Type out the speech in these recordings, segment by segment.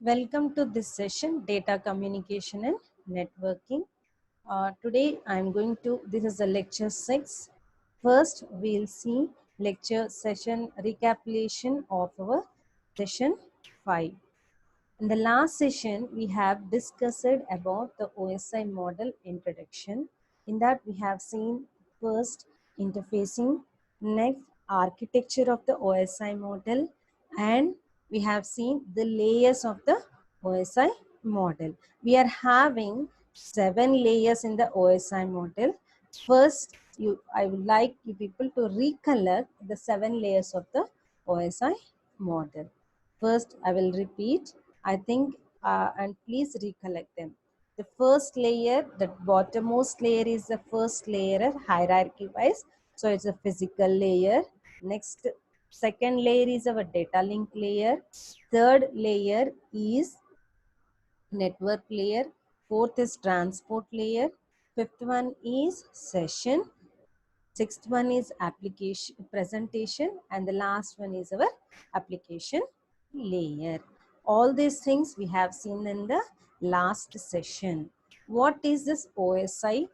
Welcome to this session, Data Communication and Networking. Today I'm going to, this is the lecture 6. First, we'll see lecture session recapitulation of our session 5. In the last session, we have discussed about the OSI model introduction. In that, we have seen first interfacing, next architecture of the OSI model, and we have seen the layers of the OSI model. We are having 7 layers in the OSI model. First, I would like you people to recollect the 7 layers of the OSI model. First, I will repeat. I think, and please recollect them. The first layer, the bottommost layer is the first layer hierarchy wise. So it's a physical layer. Next, second layer is our data link layer. Third layer is network layer. Fourth is transport layer. Fifth one is session. Sixth one is application presentation, and the last one is our application layer. All these things we have seen in the last session. What is this OSI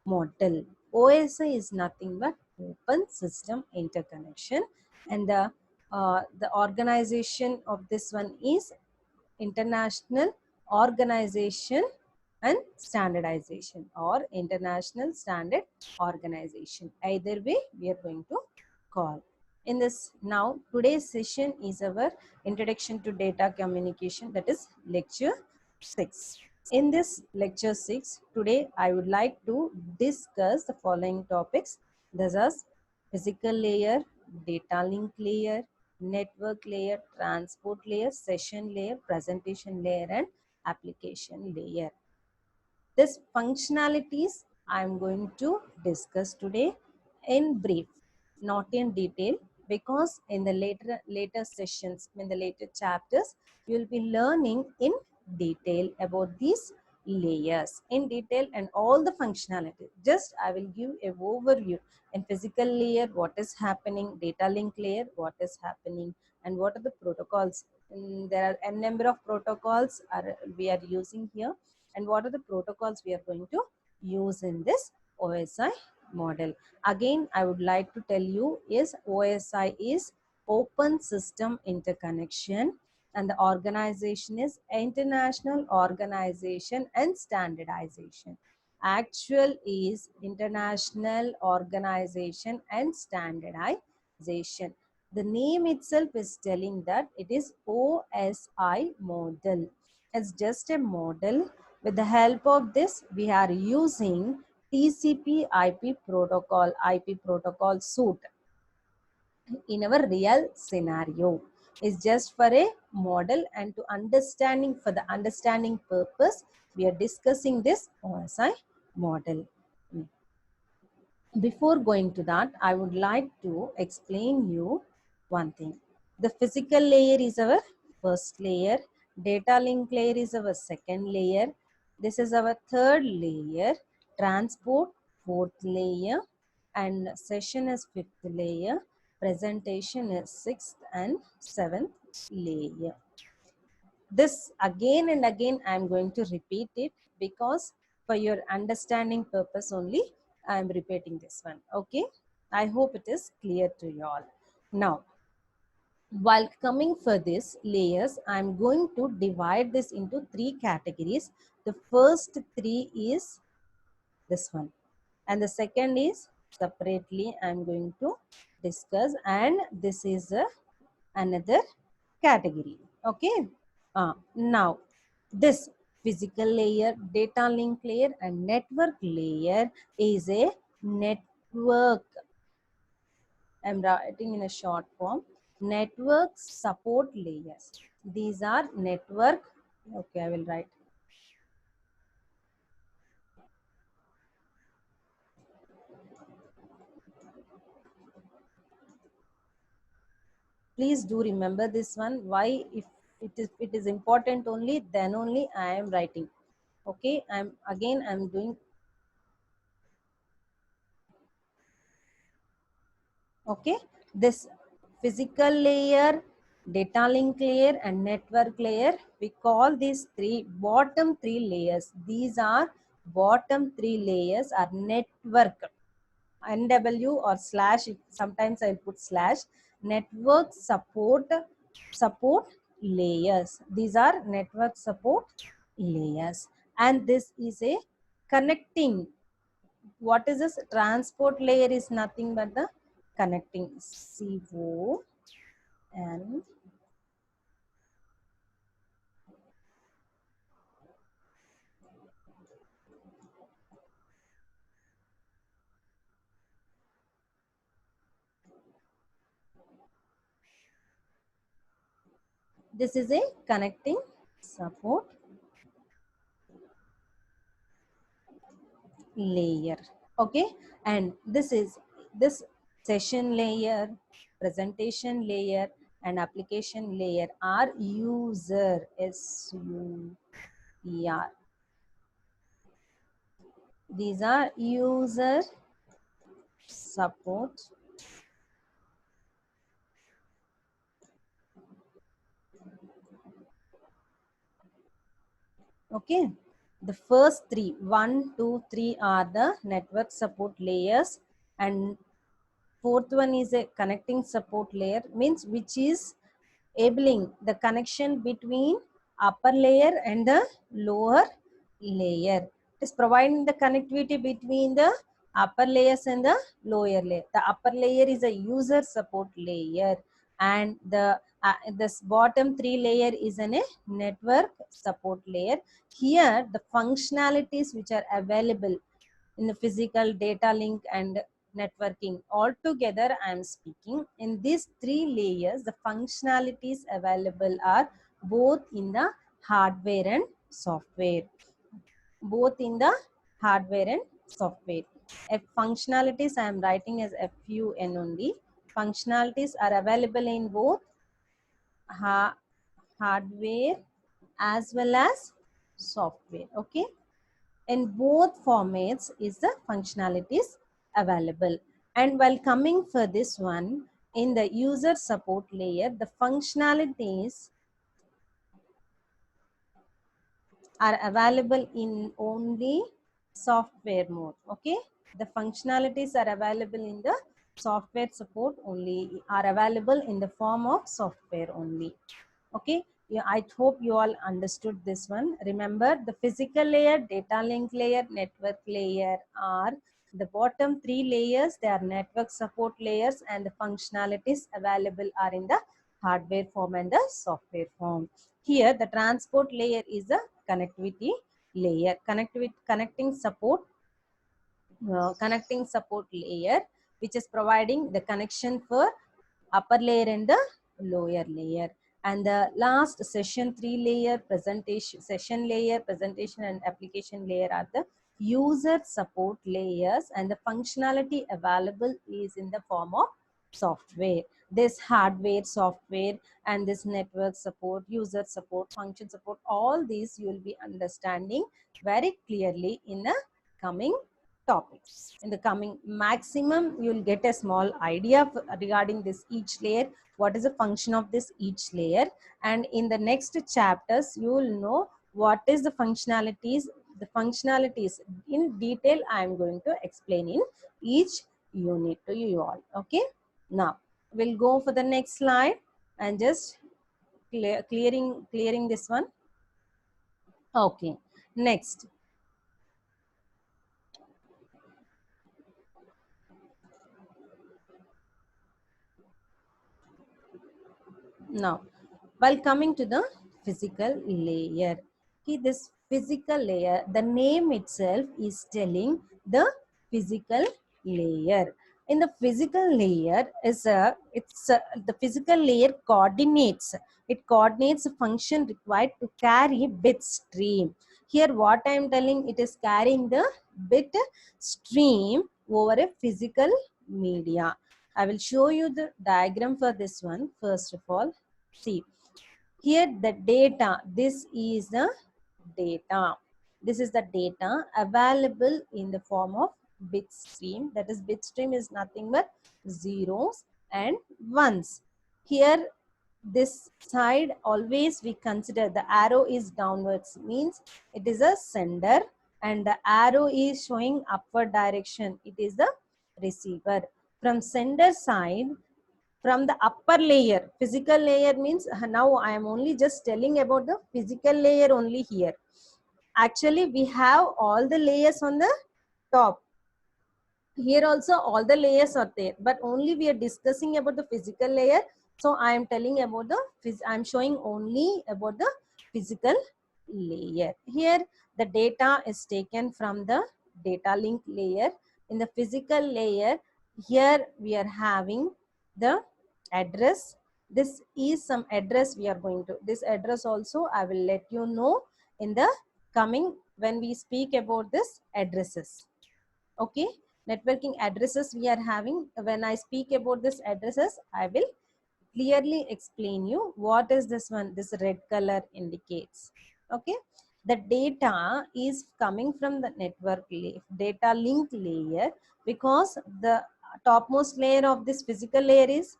model? OSI is nothing but open system interconnection, and the organization of this one is International Organization and Standardization, or International Standard Organization. Either way, we are going to call. In this, now today's session is our introduction to data communication, that is lecture 6. In this lecture 6, today I would like to discuss the following topics. This is physical layer, data link layer, network layer, transport layer, session layer, presentation layer, and application layer. These functionalities I am going to discuss today in brief, not in detail, because in the later sessions, in the later chapters, you will be learning in detail about these layers in detail and all the functionality. Just I will give a overview. In physical layer, what is happening, data link layer, what is happening, and what are the protocols. There are a number of protocols we are using here, and what are the protocols we are going to use in this OSI model. Again, I would like to tell you is OSI is open system interconnection, and the organization is International Organization and Standardization. Actual is International Organization and Standardization. The name itself is telling that it is OSI model. It's just a model. With the help of this, we are using TCP IP protocol suite in our real scenario. It's just for a model and to understanding, for the understanding purpose, we are discussing this OSI model. Before going to that, I would like to explain you one thing. The physical layer is our first layer. Data link layer is our second layer. This is our third layer. Transport, fourth layer. And session is fifth layer. Presentation is sixth and seventh layer. This again and again I am going to repeat it, because for your understanding purpose only I am repeating this one. Okay, I hope it is clear to you all. Now, while coming for this layers, I am going to divide this into 3 categories. The first 3 is this one, and the second is separately I am going to discuss, and this is another category. Okay, now this physical layer, data link layer, and network layer is a network. I'm writing in a short form. Network support layers. These are network. Okay, I will write. Please do remember this one. Why? If it is important only, then only I am writing. Okay, I'm doing. Okay, this physical layer data link layer and network layer. We call these bottom three layers. These are bottom three layers are network, NW or slash, sometimes I'll put slash, network support layers. These are network support layers. And this is a connecting. What is this? Transport layer is nothing but the connecting, CO and this is a connecting support layer. Okay, and this session layer, presentation layer and application layer are user, SUER. These are user support okay. The first three, 1, 2, 3 are the network support layers, and fourth one is a connecting support layer, means which is enabling the connection between upper layer and the lower layer. It is providing the connectivity between the upper layers and the lower layer. The upper layer is a user support layer, and this bottom three layer is a network support layer. Here the functionalities which are available in the physical, data link and networking altogether I am speaking. In these three layers, the functionalities available are both in the hardware and software. Both in the hardware and software. Functionalities I am writing as FUN only. Functionalities are available in both hardware as well as software. Okay. In both formats is the functionalities available. And while coming for this one, in the user support layer, the functionalities are available in only software mode. Okay, the functionalities are available in the software support only, are available in the form of software only. Okay, yeah, I hope you all understood this one. Remember, the physical layer, data link layer, network layer are the bottom three layers. They are network support layers, and the functionalities available are in the hardware form and the software form. Here, the transport layer is the connectivity layer, connecting support layer, which is providing the connection for upper layer and the lower layer. And the last session three layer, session layer, presentation and application layer are the user support layers, and the functionality available is in the form of software. This hardware, software, and this network support, user support, function support, all these you will be understanding very clearly in the coming topics. In the coming maximum, you will get a small idea regarding this each layer, what is the function of this each layer, and in the next chapters you will know what is the functionalities in detail. I am going to explain in each unit to you all. Okay, now we'll go for the next slide and just clearing this one. Okay, next. Now, while coming to the physical layer, okay, this physical layer, the name itself is telling the physical layer. In the physical layer the physical layer coordinates. It coordinates a function required to carry bit stream. Here, what I am telling, it is carrying the bit stream over a physical media. I will show you the diagram for this one. First of all, see here the data. This is the data. This is the data available in the form of bit stream. That is, bit stream is nothing but zeros and ones. Here this side always we consider the arrow is downwards, means it is a sender, and the arrow is showing upward direction, it is the receiver. From sender side, from the upper layer, physical layer means now I am only just telling about the physical layer only here. Actually we have all the layers on the top. Here also all the layers are there, but only we are discussing about the physical layer. So I am telling about the I am showing only about the physical layer. Here the data is taken from the data link layer. In the physical layer, here we are having the address. This is some address we are going to, this address also I will let you know in the coming when we speak about this addresses. Okay, networking addresses we are having. When I speak about this addresses, I will clearly explain you what is this one, this red color indicates. Okay, the data is coming from the network data link layer, because the topmost layer of this physical layer is,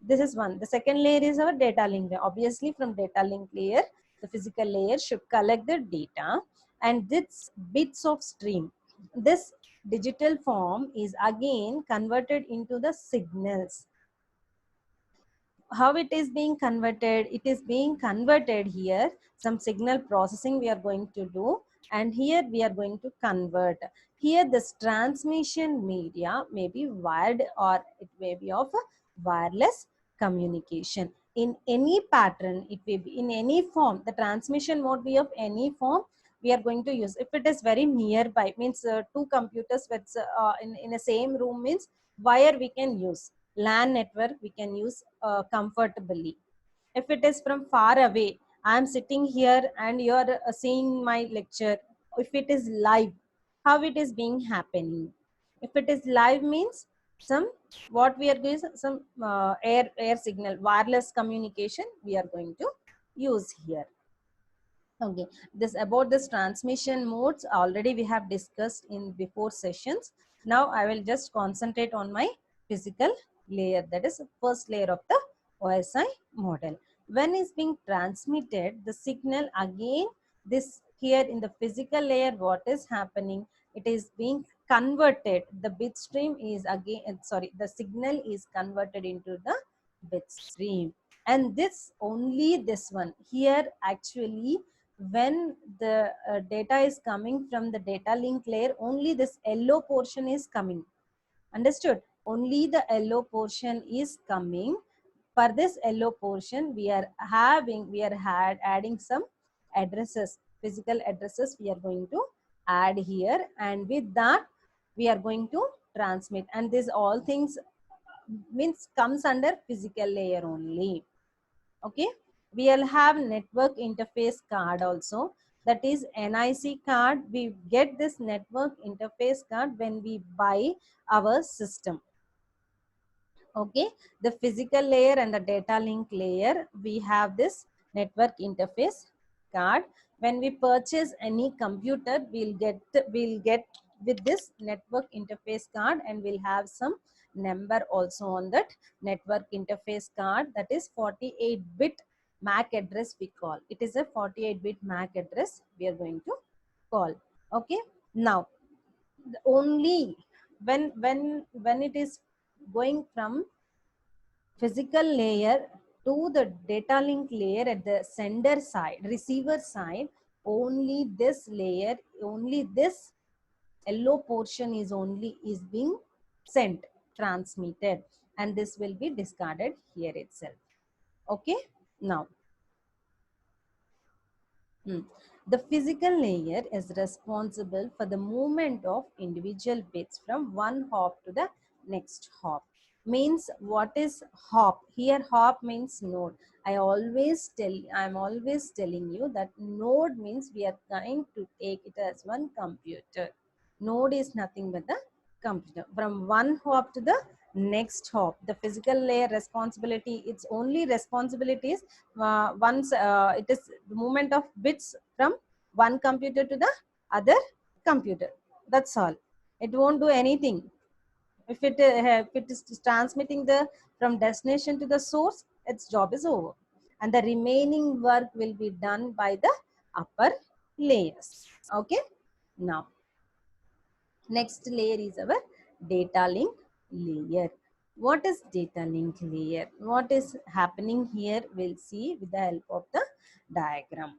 this is one, the second layer is our data link layer. Obviously from data link layer, the physical layer should collect the data, and this bits of stream, this digital form is again converted into the signals. How it is being converted? It is being converted here, some signal processing we are going to do, and here we are going to convert. Here this transmission media may be wired or it may be of a wireless communication. In any pattern, it will be in any form, the transmission mode be of any form we are going to use. If it is very nearby, means two computers with in a same room, means wire we can use, LAN network we can use comfortably. If it is from far away, I am sitting here and you are seeing my lecture. If it is live, how it is being happening? If it is live means some, what we are doing, some air signal, wireless communication we are going to use here. Okay, this about this transmission modes already we have discussed in before sessions. Now I will just concentrate on my physical layer, that is first layer of the OSI model. When is being transmitted the signal, again this here in the physical layer, what is happening? It is being converted. The bit stream is again sorry, the signal is converted into the bit stream, and this only this one here actually, when the data is coming from the data link layer, only this yellow portion is coming. Understood? Only the yellow portion is coming. For this yellow portion, we are adding some addresses, physical addresses we are going to add here, and with that we are going to transmit, and this all things means comes under physical layer only. Okay, we'll have network interface card also, that is NIC card. We get this network interface card when we buy our system. Okay, the physical layer and the data link layer, we have this network interface card. When we purchase any computer, we'll get with this network interface card, and we'll have some number also on that network interface card, that is 48-bit MAC address we call. It is a 48-bit MAC address we are going to call. Okay, now only when it is going from physical layer to the data link layer at the sender side, receiver side, only this layer, only this yellow portion is being sent, transmitted, and this will be discarded here itself. Okay, now the physical layer is responsible for the movement of individual bits from one hop to the next hop. Means what is hop? Here hop means node. I'm always telling you that node means we are trying to take it as one computer. Node is nothing but the computer. From one hop to the next hop, the physical layer responsibility, its only responsibility is once it is the movement of bits from one computer to the other computer. That's all. It won't do anything. If it is transmitting the from destination to the source, its job is over. and the remaining work will be done by the upper layers. Okay, now next layer is our data link layer. What is data link layer? What is happening here? We'll see with the help of the diagram.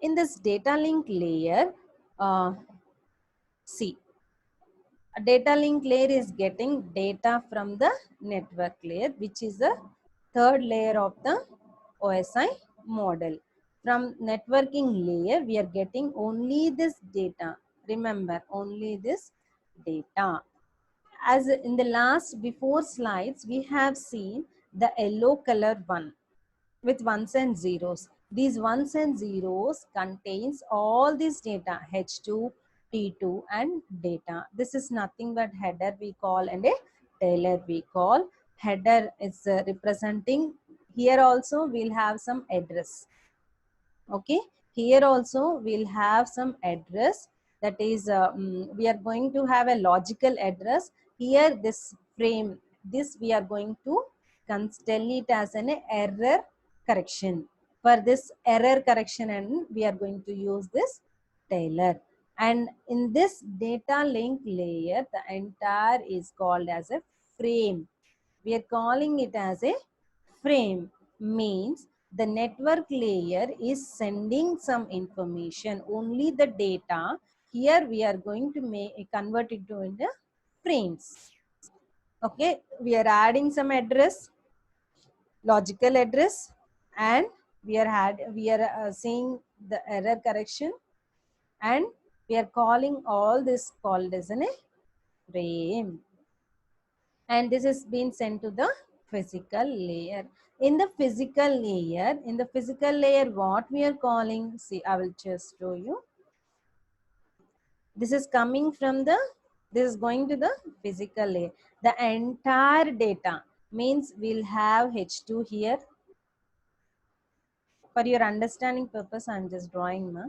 In this data link layer, see, a data link layer is getting data from the network layer, which is the third layer of the OSI model. From networking layer, we are getting only this data. Remember, only this data. As in the last before slides, we have seen the yellow color one with ones and zeros. These ones and zeros contains all this data, H2, T2 and data. This is nothing but header we call and a tailor we call. Header is representing, here also we'll have some address. Okay, here also we'll have some address, that is we are going to have a logical address. Here this frame, this we are going to tell it as an error correction. For this error correction, and we are going to use this tailor. And in this data link layer, the entire is called as a frame. We are calling it as a frame. Means the network layer is sending some information, only the data. Here we are going to convert it to into frames. Okay, we are adding some address, logical address, and we are seeing the error correction, and we are calling all this called as a frame. And this is being sent to the physical layer. In the physical layer, what we are calling, see, I will just show you. This is coming from the, this is going to the physical layer. The entire data means we'll have H2 here. For your understanding purpose, I'm just drawing, ma.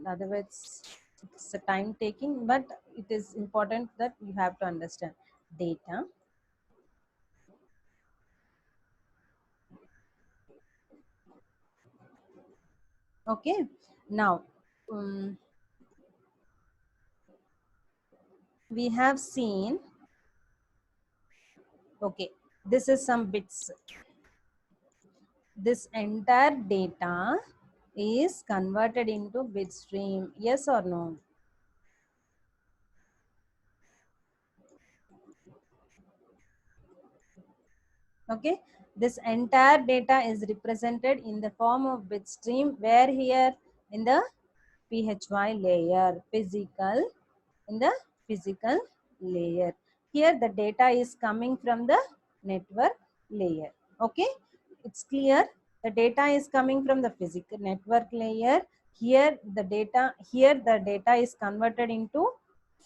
Otherwise, it's a time taking, but it is important that you have to understand data. Okay, now we have seen, okay, this is some bits. This entire data is converted into bit stream. Yes or no? Okay, this entire data is represented in the form of bit stream, where here in the PHY layer, physical, in the physical layer. Here the data is coming from the network layer. Okay, it's clear. The data is coming from the physical network layer. Here the data is converted into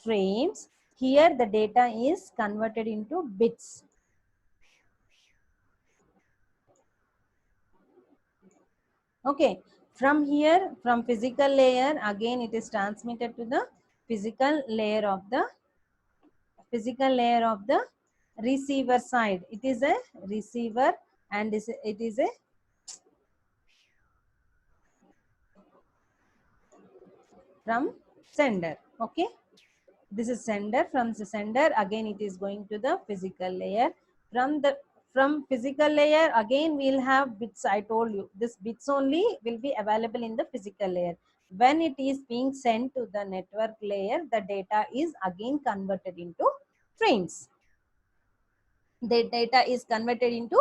frames. Here the data is converted into bits. Okay, from here, from physical layer, again it is transmitted to the physical layer of the receiver side. It is a receiver, and it is a from sender. Okay, this is sender. From the sender, again it is going to the physical layer. From physical layer, again we'll have bits. I told you this bits only will be available in the physical layer. When it is being sent to the network layer, the data is again converted into frames. The data is converted into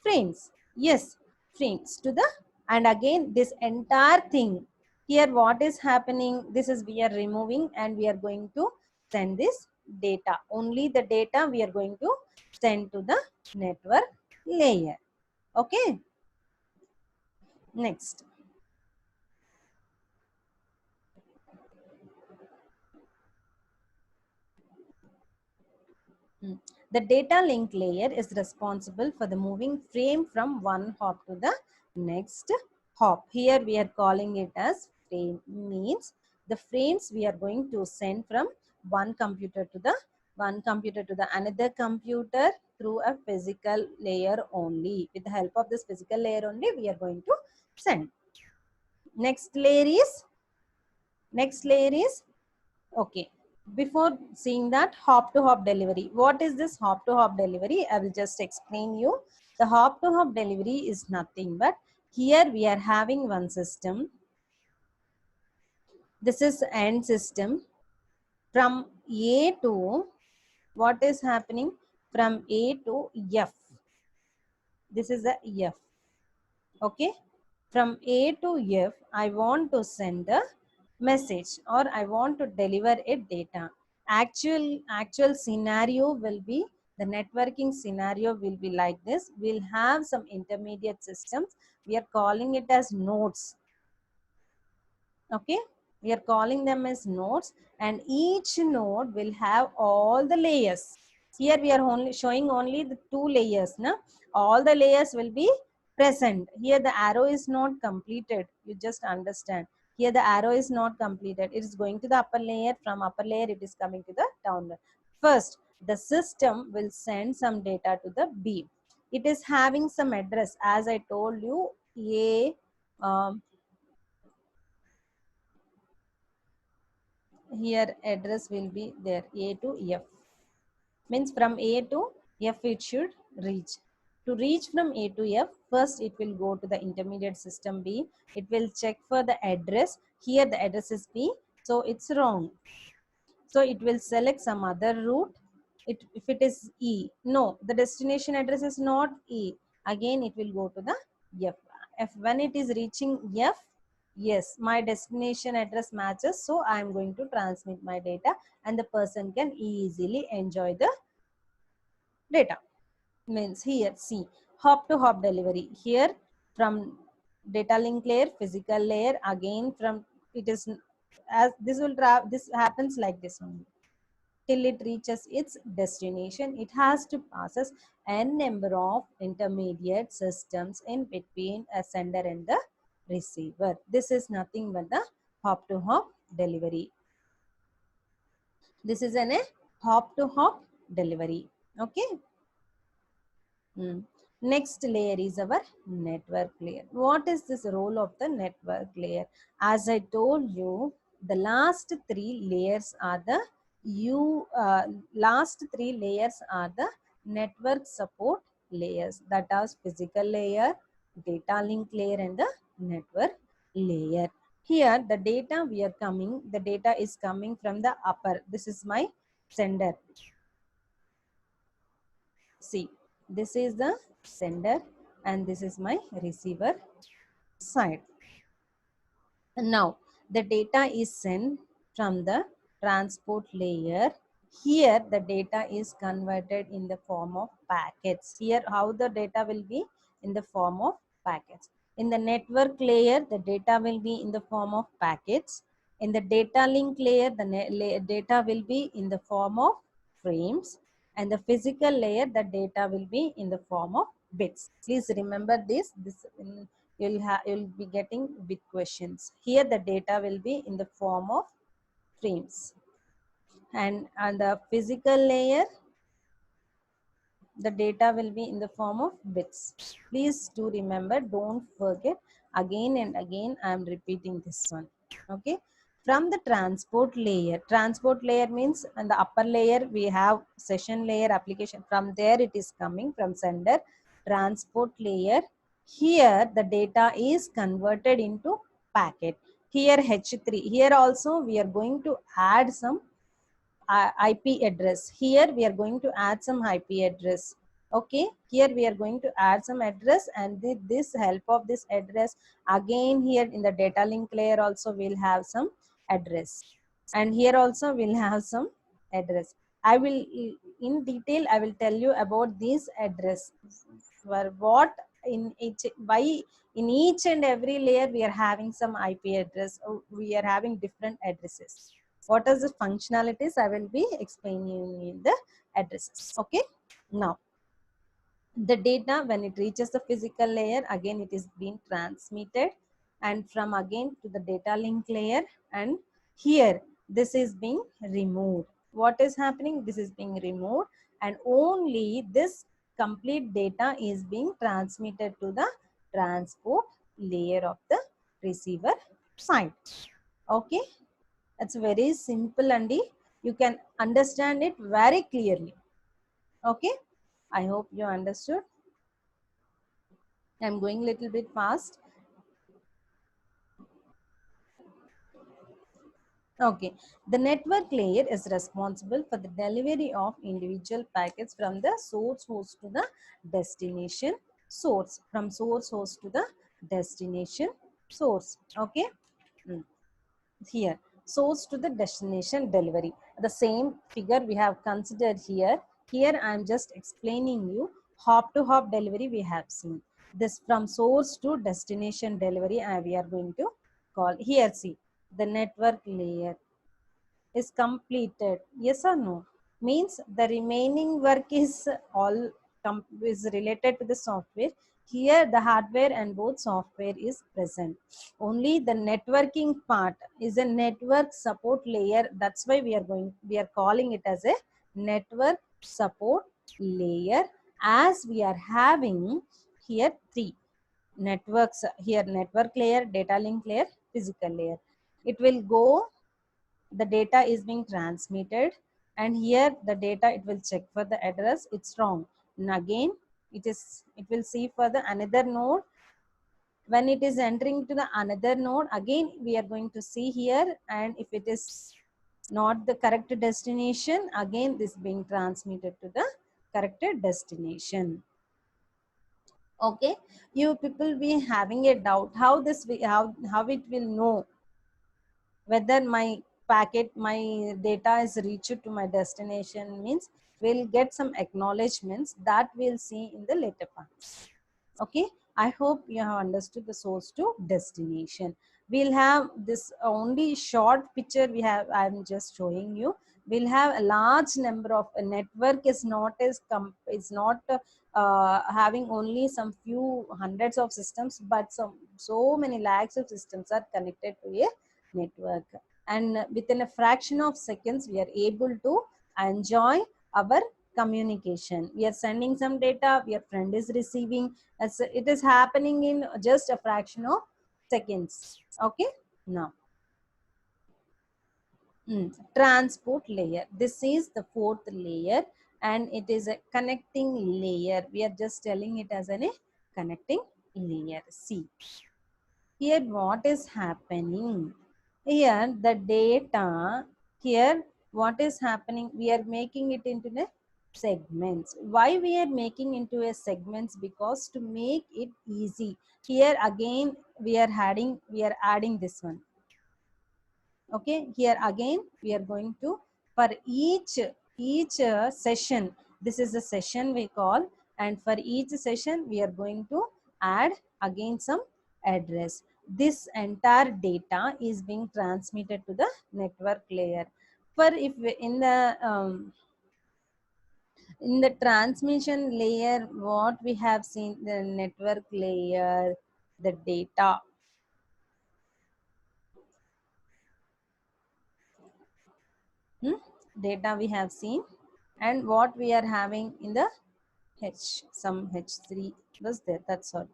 frames. Yes, frames to the, and again this entire thing here, what is happening, this is we are removing, and we are going to send this data, only the data we are going to send to the network layer. Okay, next. The data link layer is responsible for the moving frame from one hop to the next hop. Here we are calling it as frame, means the frames we are going to send from one computer to the one computer to the another computer through a physical layer only. With the help of this physical layer only, we are going to send. Next layer is okay. Before seeing that, hop to hop delivery. What is this hop to hop delivery? I will just explain you. The hop to hop delivery is nothing but here we are having one system. This is end system. From A to, what is happening? From A to F. This is the F. Okay. From A to F, I want to send a message or I want to deliver a data. Actual scenario will be, the networking scenario will be like this. We'll have some intermediate systems. We are calling it as nodes. Okay, we are calling them as nodes, and each node will have all the layers. Here we are only showing only the two layers. Na? All the layers will be present. Here the arrow is not completed. You just understand. Here the arrow is not completed. It is going to the upper layer. From upper layer it is coming to the down layer. First, the system will send some data to the B. It is having some address. As I told you, A, here address will be there, A to F. Means from A to F it should reach. To reach from A to F, first it will go to the intermediate system B. It will check for the address. Here the address is B, so it's wrong. So it will select some other route. If it is E, no, the destination address is not E. Again it will go to the F. When it is reaching F, yes, my destination address matches, so I am going to transmit my data and the person can easily enjoy the data. Means here, see, hop to hop delivery. Here from data link layer, physical layer, again from, it is, as this will this happens like this only till it reaches its destination. It has to passes n number of intermediate systems in between a sender and the receiver. This is nothing but the hop to hop delivery. This is a hop to hop delivery. Okay. Next layer is our network layer. What is this role of the network layer? As I told you, the last three layers are the last three layers are the network support layers. That are physical layer, data link layer, and the network layer. Here the data the data is coming from the upper. This is my sender. See, this is the sender and this is my receiver side. Now the data is sent from the transport layer. Here the data is converted in the form of packets. Here how the data will be in the form of packets. In the network layer, the data will be in the form of packets. In the data link layer, the data will be in the form of frames. And the physical layer, the data will be in the form of bits. Please remember this. You'll be getting big questions. Here the data will be in the form of frames. And on the physical layer, the data will be in the form of bits. Please do remember, don't forget. Again and again I am repeating this one. Okay. From the transport layer means on the upper layer we have session layer application. From there it is coming from sender. Transport layer, here the data is converted into packet. Here H3, here also we are going to add some IP address. Here we are going to add some IP address. Okay, here we are going to add some address, and this help of this address, again here in the data link layer also we'll have some address, and here also we'll have some address. I will in detail I will tell you about this address, for what in each, why in each and every layer we are having some IP address, or we are having different addresses. What are the functionalities I will be explaining in the addresses. Okay. Now the data, when it reaches the physical layer, again it is being transmitted, and from again to the data link layer, and here this is being removed. what is happening? This is being removed, and only this complete data is being transmitted to the transport layer of the receiver side. Okay, it's very simple, and you can understand it very clearly. Okay, I hope you understood. I'm going a little bit fast. Okay, the network layer is responsible for the delivery of individual packets from the source host to the destination source, from source host to the destination source. Okay, Mm. Here, source to the destination delivery. The same figure we have considered here. Here I am just explaining you hop to hop delivery we have seen. This from source to destination delivery we are going to call. Here see, the network layer is completed, yes or no? Means the remaining work is all is related to the software. Here the hardware and both software is present. Only the networking part is a network support layer. That's why we are calling it as a network support layer, as we are having here three networks here: network layer, data link layer, physical layer. It will go, the data is being transmitted, and here the data, it will check for the address, it's wrong, and again it will see for the another node. When it is entering to the another node, again we are going to see here, and if it is not the correct destination, again this being transmitted to the correct destination. Okay, you people be having a doubt how this how it will know whether my packet, my data is reached to my destination. Means we'll get some acknowledgements that we'll see in the later parts. Okay, I hope you have understood the source to destination. We'll have this only short picture we have, I'm just showing you. We'll have a large number of a network is not as is not having only some few hundreds of systems, but so many lakhs of systems are connected to a network, and within a fraction of seconds we are able to enjoy our communication. We are sending some data, your friend is receiving, as it is happening in just a fraction of seconds. Okay, now transport layer, this is the fourth layer, and it is a connecting layer. We are just telling it as a connecting layer. See here what is happening. Here the data, here what is happening, we are making it into the segments. Why we are making into a segments? Because to make it easy. Here again we are adding this one. Okay, here again we are going to, for each session, this is the session we call, and for each session we are going to add again some address. This entire data is being transmitted to the network layer. For if in the transmission layer, what we have seen, the network layer, the data we have seen, and what we are having in the some H3 was there, that's all,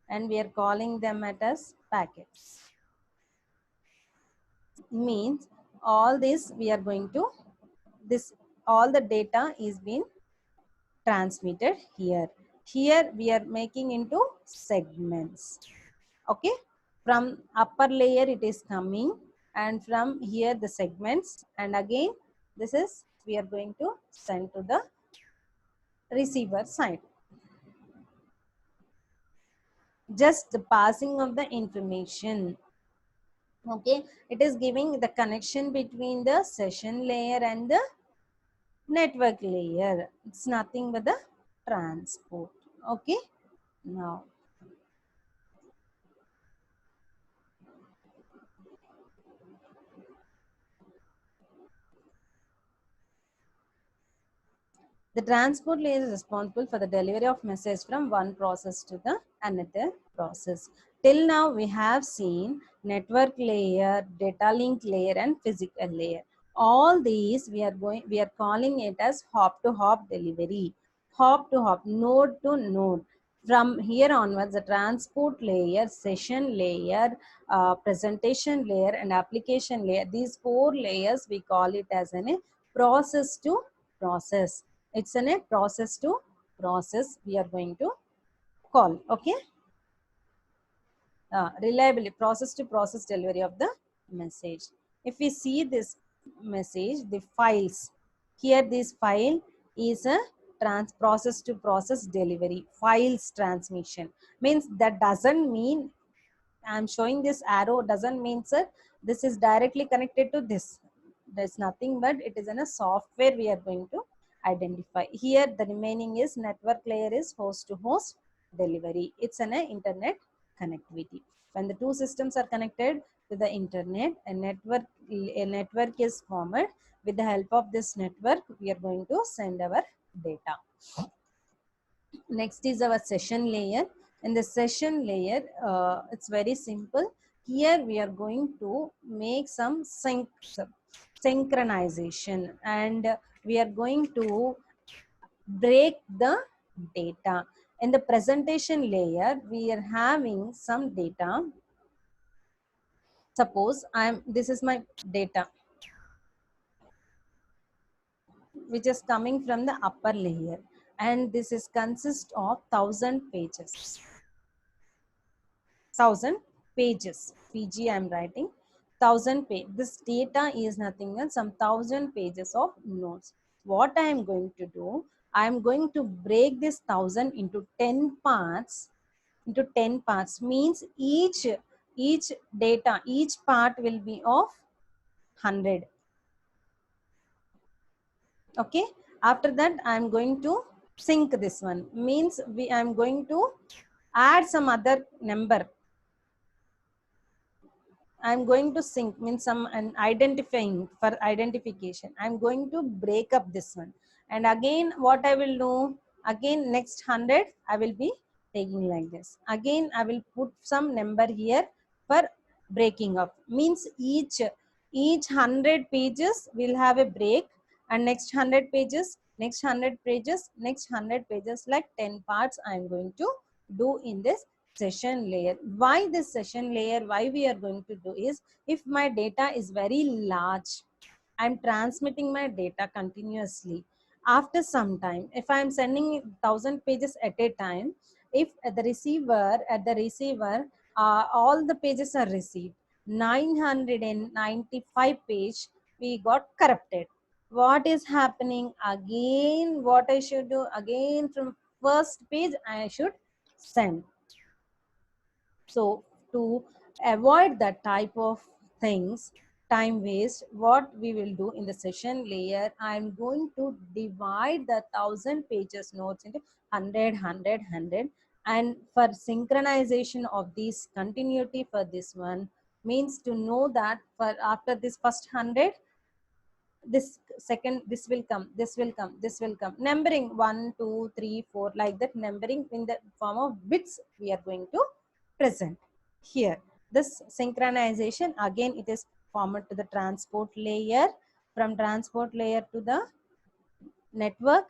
and we are calling them as packets. Means all this we are going to, this all the data is being transmitted here. Here we are making into segments. Okay, from upper layer it is coming, and from here the segments, and again this is we are going to send to the receiver side. Just the passing of the information. Okay, it is giving the connection between the session layer and the network layer. It's nothing but the transport. Okay, now the transport layer is responsible for the delivery of message from one process to the another process. Till now we have seen network layer, data link layer, and physical layer. All these we are calling it as hop to hop delivery. Hop to hop, node to node. From here onwards, the transport layer, session layer, presentation layer, and application layer, these four layers we call it as a process to process. It's a process to process we are going to call. Okay. Reliably process to process delivery of the message. If we see this message, the files, here this file is a process to process delivery, files transmission. Means that doesn't mean I'm showing this arrow doesn't mean, sir, this is directly connected to this. There's nothing but it is in a software we are going to identify. Here the remaining is network layer is host to host delivery. It's an internet connectivity. When the two systems are connected to the internet, a network is formed. With the help of this network, we are going to send our data. Next is our session layer. In the session layer, it's very simple. Here we are going to make some synchronization, and we are going to break the data. In the presentation layer, we are having some data. Suppose this is my data which is coming from the upper layer, and this is consist of 1000 pages. PG I'm writing 1000 page. This data is nothing else, some 1000 pages of notes. What I am going to do, I am going to break this 1000 into 10 parts. Into 10 parts means each data, each part will be of 100. Okay. After that, I am going to sync this one. Means I am going to add some other number. I'm going to sync means some and identifying for identification. I'm going to break up this one. And again, what I will do, again next 100, I will be taking like this. Again, I will put some number here for breaking up. Means each 100 pages will have a break, and next 100 pages, next 100 pages, next 100 pages, like 10 parts I'm going to do in this session layer. Why this session layer, why we are going to do is, if my data is very large, I'm transmitting my data continuously. After some time, if I'm sending 1000 pages at a time, if at the receiver all the pages are received, 995 page we got corrupted. What is happening again? What I should do again, from first page I should send. So to avoid that type of things, time waste, what we will do in the session layer, I'm going to divide the 1000 pages notes into 100. And for synchronization of this continuity for this one, means to know that for after this first 100, this second, this will come, this will come, this will come, numbering 1 2 3 4, like that, numbering in the form of bits we are going to present here. This synchronization again, it is formed to the transport layer. From transport layer to the network,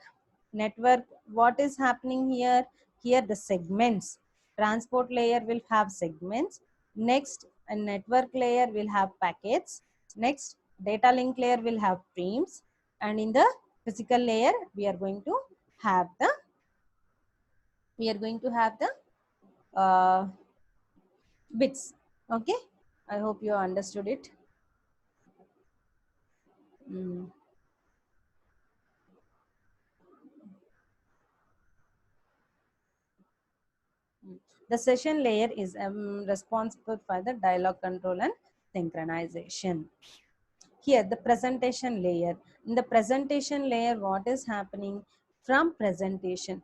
what is happening here? Here the segments, transport layer will have segments. Next, a network layer will have packets. Next, data link layer will have streams. And in the physical layer, we are going to have the bits. Okay, I hope you understood it. Mm. The session layer is responsible for the dialog control and synchronization. Here the presentation layer. In the presentation layer, what is happening? From application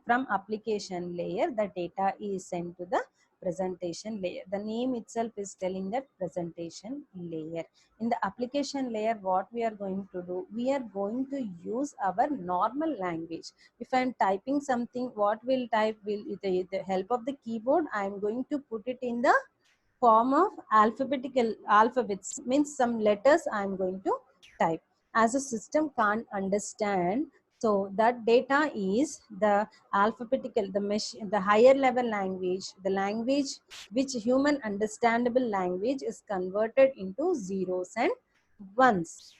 layer, the data is sent to the presentation layer. The name itself is telling that presentation layer. In the application layer, what we are going to do, we are going to use our normal language. If I am typing something, what will type, will with the help of the keyboard, I am going to put it in the form of alphabets, means some letters I am going to type. as a system can't understand. So that data is the alphabetical, the higher level language, the language which human understandable language is converted into zeros and ones.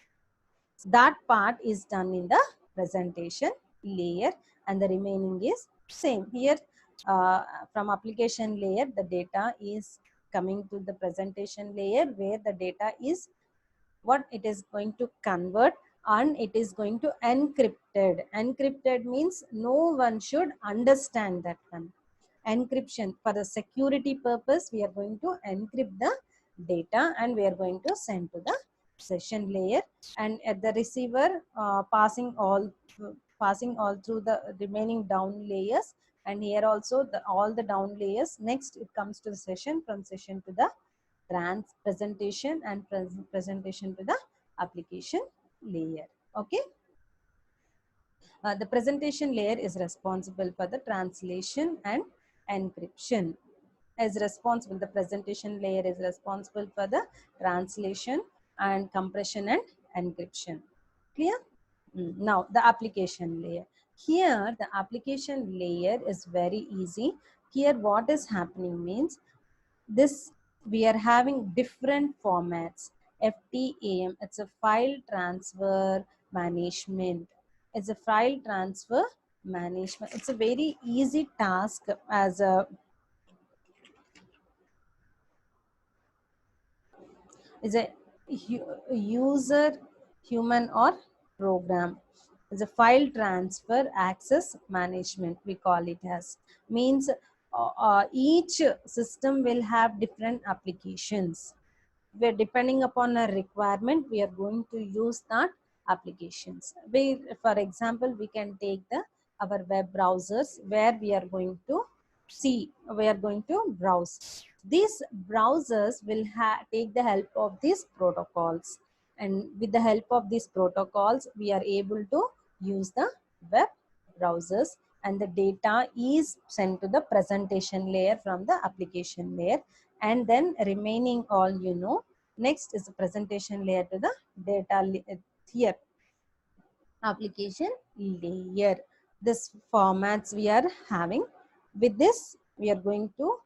That part is done in the presentation layer, and the remaining is same here. From application layer, the data is coming to the presentation layer, where the data is what it is going to convert, and it is going to encrypted. Encrypted means no one should understand that one. Encryption, for the security purpose, we are going to encrypt the data, and we are going to send to the session layer, and at the receiver, passing all through the remaining down layers, and here also all the down layers. Next it comes to the session, from session to the presentation, and presentation to the application layer. Okay. The presentation layer is responsible for the translation and encryption. The presentation layer is responsible for the translation and compression and encryption. Clear? Now the application layer. Here the application layer is very easy. Here what is happening means, this we are having different formats. FTAM, it's a file transfer management. It's a file transfer management. It's a very easy task as a is a user, human or program. It's a file transfer access management, we call it as. Means each system will have different applications, where depending upon a requirement we are going to use that applications. For example, we can take the our web browsers, where we are going to we are going to browse. These browsers will take the help of these protocols, and with the help of these protocols we are able to use the web browsers, and the data is sent to the presentation layer from the application layer, and then remaining all next is the presentation layer to the here application layer. This formats we are having. With this we are going to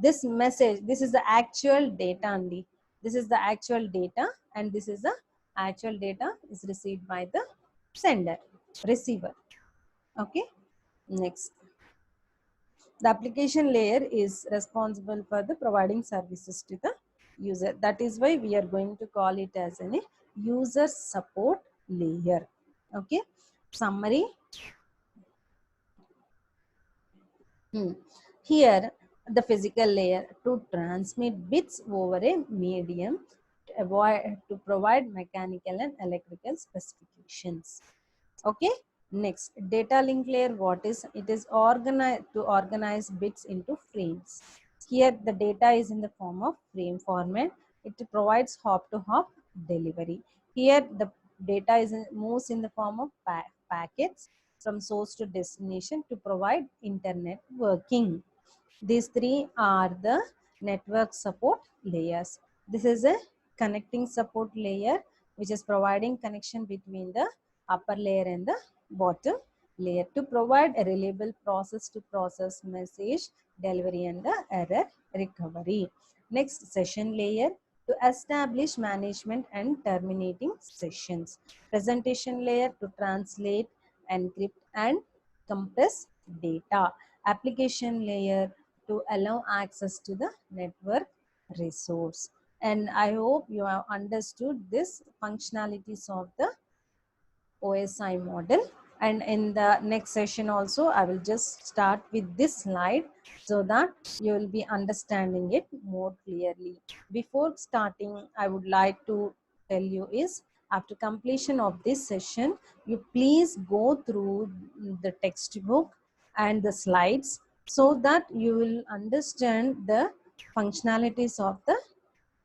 this message, this is the actual data only. This is the actual data, and this is the actual data is received by the sender, receiver. Okay. Next, the application layer is responsible for the providing services to the user. That is why we are going to call it as a user support layer. Okay. Summary. Here, the physical layer to transmit bits over a medium to provide mechanical and electrical specifications. Okay. Next, data link layer. What is it? Is organized to organize bits into frames. Here, the data is in the form of frame format. It provides hop to hop delivery. Here, the data is moves in the form of packets from source to destination to provide internet working. These three are the network support layers. This is a connecting support layer, which is providing connection between the upper layer and the bottom layer to provide a reliable process to process message delivery and the error recovery. Next, session layer to establish management and terminating sessions. Presentation layer to translate, encrypt and compress data. Application layer to allow access to the network resource. And I hope you have understood this functionalities of the OSI model. And in the next session also, I will just start with this slide so that you will be understanding it more clearly. Before starting, I would like to tell you is, after completion of this session, you please go through the textbook and the slides so that you will understand the functionalities of the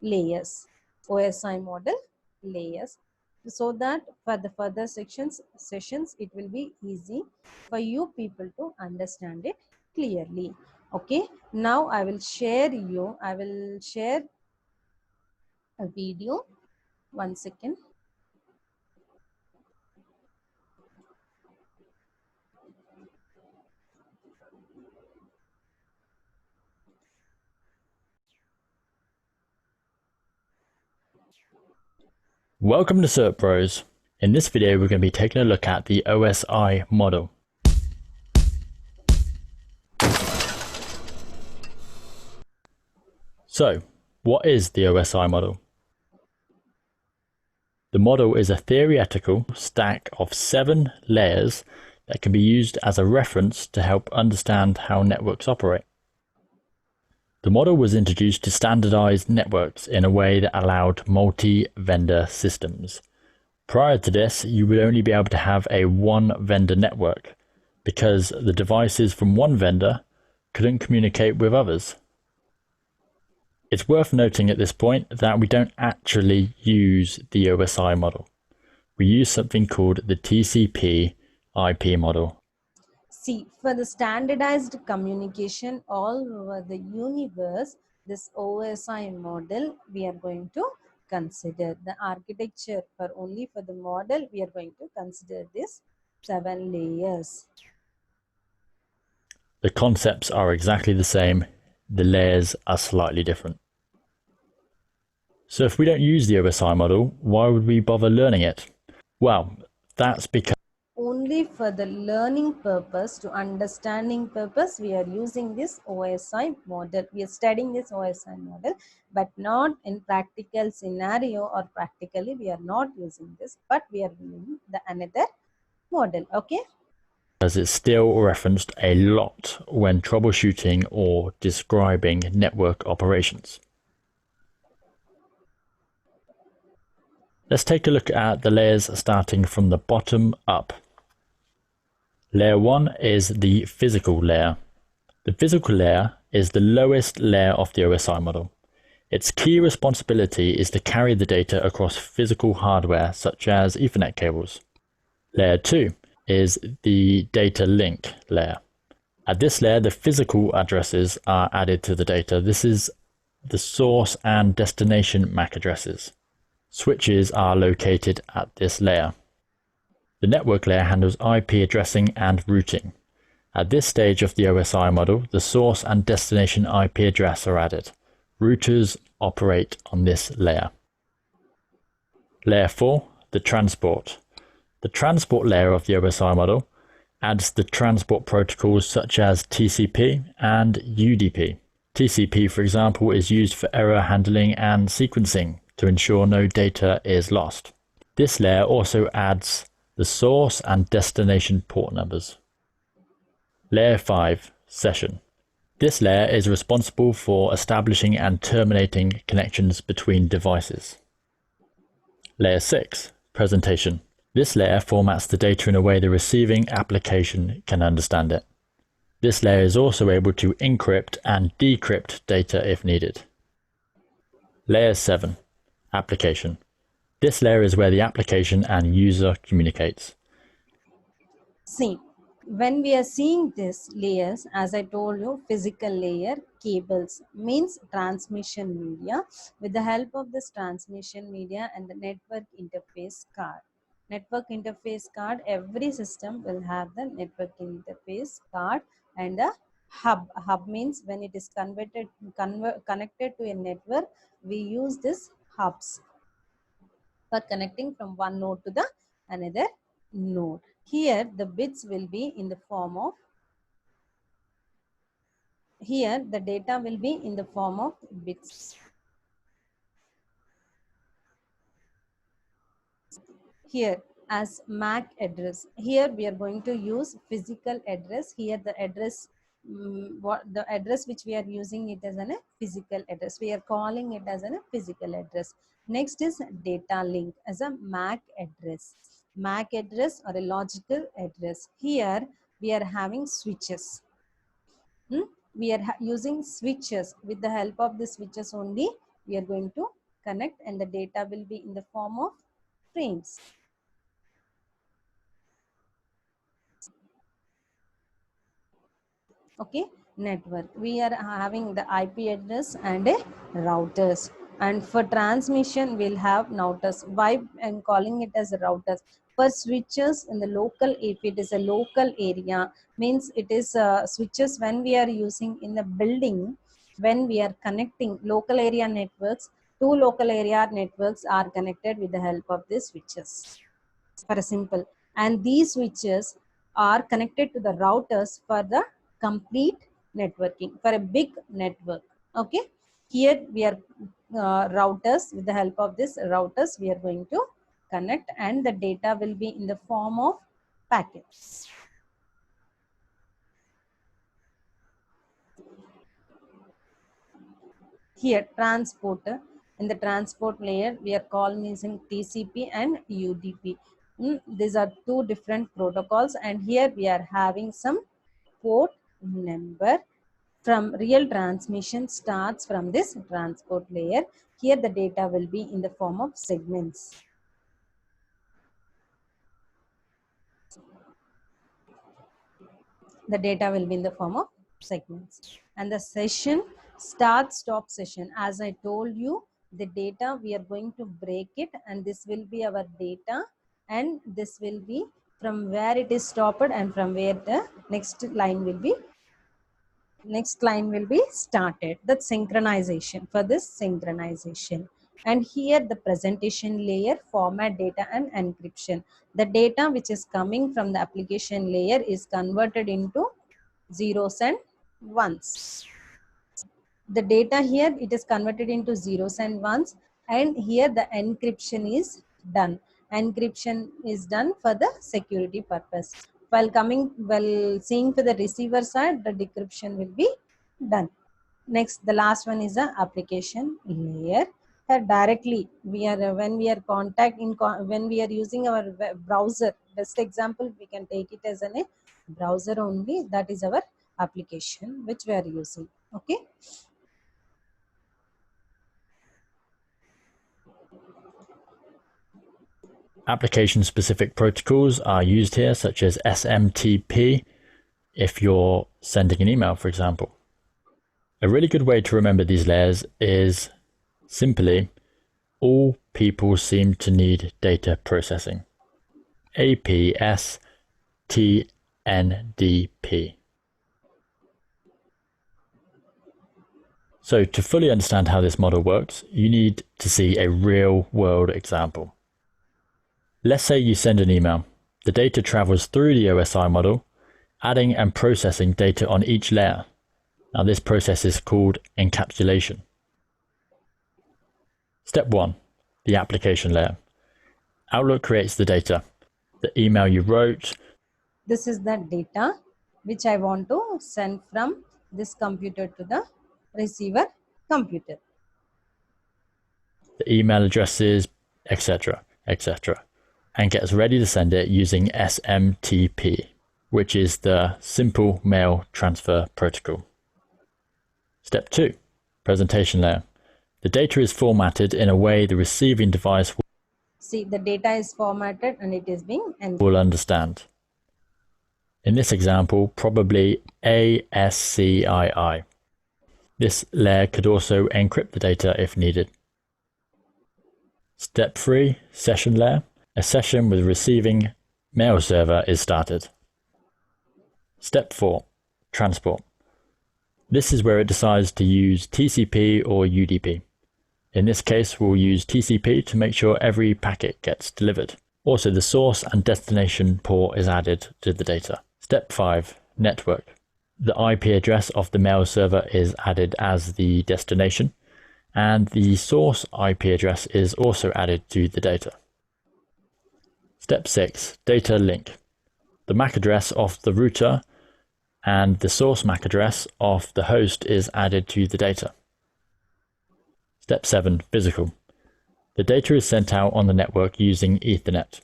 layers, OSI model layers, so that for the further sessions it will be easy for you people to understand it clearly. Okay, now I will share a video. 1 second. Welcome to Cert Bros. In this video, we're going to be taking a look at the OSI model. So, what is the OSI model? The model is a theoretical stack of 7 layers that can be used as a reference to help understand how networks operate. The model was introduced to standardize networks in a way that allowed multi-vendor systems. Prior to this, you would only be able to have a one-vendor network because the devices from one vendor couldn't communicate with others. It's worth noting at this point that we don't actually use the OSI model. We use something called the TCP IP model. See, for the standardized communication all over the universe, this OSI model we are going to consider. The architecture only for the model, we are going to consider this 7 layers. The concepts are exactly the same, the layers are slightly different. So if we don't use the OSI model, why would we bother learning it? Well, that's because only for the learning purpose, to understanding purpose, we are using this OSI model. We are studying this OSI model, but not in practical scenario, or practically we are not using this, but we are using the another model. Okay. as it's still referenced a lot when troubleshooting or describing network operations. Let's take a look at the layers starting from the bottom up. Layer 1 is the physical layer. The physical layer is the lowest layer of the OSI model. Its key responsibility is to carry the data across physical hardware such as Ethernet cables. Layer 2 is the data link layer. At this layer, the physical addresses are added to the data. This is the source and destination MAC addresses. Switches are located at this layer. The network layer handles IP addressing and routing. At this stage of the OSI model, the source and destination IP address are added. Routers operate on this layer. Layer 4, the transport. The transport layer of the OSI model adds the transport protocols such as TCP and UDP. TCP, for example, is used for error handling and sequencing to ensure no data is lost. This layer also adds the source and destination port numbers. Layer 5, session. This layer is responsible for establishing and terminating connections between devices. Layer 6, presentation. This layer formats the data in a way the receiving application can understand it. This layer is also able to encrypt and decrypt data if needed. Layer 7, application. This layer is where the application and user communicates. See, when we are seeing this layers, as I told you, physical layer, cables means transmission media. With the help of this transmission media and the network interface card. Network interface card, every system will have the network interface card and a hub. Hub means when it is connected to a network, we use this hubs for connecting from one node to the another node. Here the bits will be in the form of, here the data will be in the form of bits. Here as MAC address, here we are going to use physical address. Here the address, what the address which we are using it as a physical address, we are calling it as a physical address. Next is data link as a MAC address. MAC address or a logical address. Here we are having switches. We are using switches. With the help of the switches only we are going to connect, and the data will be in the form of frames. Okay, network, we are having the IP address and a routers, and for transmission we'll have routers. Why I'm calling it as routers? For switches in the local, if it is a local area, means it is switches when we are using in the building, when we are connecting local area networks two local area networks are connected with the help of these switches for a simple, and these switches are connected to the routers for the complete networking for a big network. Okay, here we are routers. With the help of this routers we are going to connect, and the data will be in the form of packets. Here transporter, in the transport layer we are calling using TCP and UDP. These are two different protocols, and here we are having some port number. From real transmission starts from this transport layer. Here the data will be in the form of segments. The data will be in the form of segments. And the session, start stop session, as I told you, the data we are going to break it, and this will be our data, and this will be from where it is stopped and from where the next line will be started. That's synchronization. For this synchronization, and here the presentation layer, format data and encryption. The data which is coming from the application layer is converted into zeros and ones. The data here, it is converted into zeros and ones, and here the encryption is done. Encryption is done for the security purpose. While seeing to the receiver side, the decryption will be done. Next, the last one is the application layer. Here directly we are when we are when we are using our browser. Best example we can take it as a browser only. That is our application which we are using. Okay. Application-specific protocols are used here, such as SMTP, if you're sending an email, for example. A really good way to remember these layers is simply all people seem to need data processing. APS-TNDP. So to fully understand how this model works, you need to see a real-world example. Let's say you send an email. The data travels through the OSI model, adding and processing data on each layer. Now this process is called encapsulation. Step 1, the application layer. Outlook creates the data, the email you wrote. This is the data which I want to send from this computer to the receiver computer. The email addresses, etc., etc., and gets ready to send it using SMTP, which is the Simple Mail Transfer Protocol. Step 2, presentation layer. The data is formatted in a way the receiving device the data is formatted and it is being will understand. In this example, probably ASCII. This layer could also encrypt the data if needed. Step 3, session layer. A session with receiving mail server is started. Step 4, transport. This is where it decides to use TCP or UDP. In this case, we'll use TCP to make sure every packet gets delivered. Also, the source and destination port is added to the data. Step 5, network. The IP address of the mail server is added as the destination, and the source IP address is also added to the data. Step 6, data link. The MAC address of the router and the source MAC address of the host is added to the data. Step 7, physical. The data is sent out on the network using Ethernet.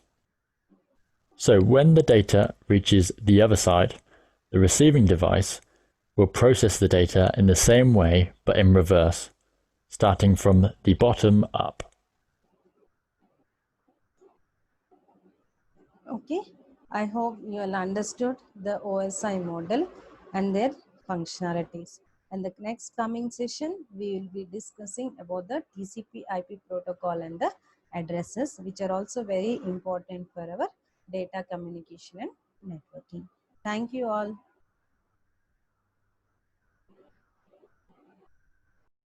So when the data reaches the other side, the receiving device will process the data in the same way but in reverse, starting from the bottom up. Okay, I hope you all understood the OSI model and their functionalities. And the next coming session, we will be discussing about the TCP IP protocol and the addresses, which are also very important for our data communication and networking. Thank you all.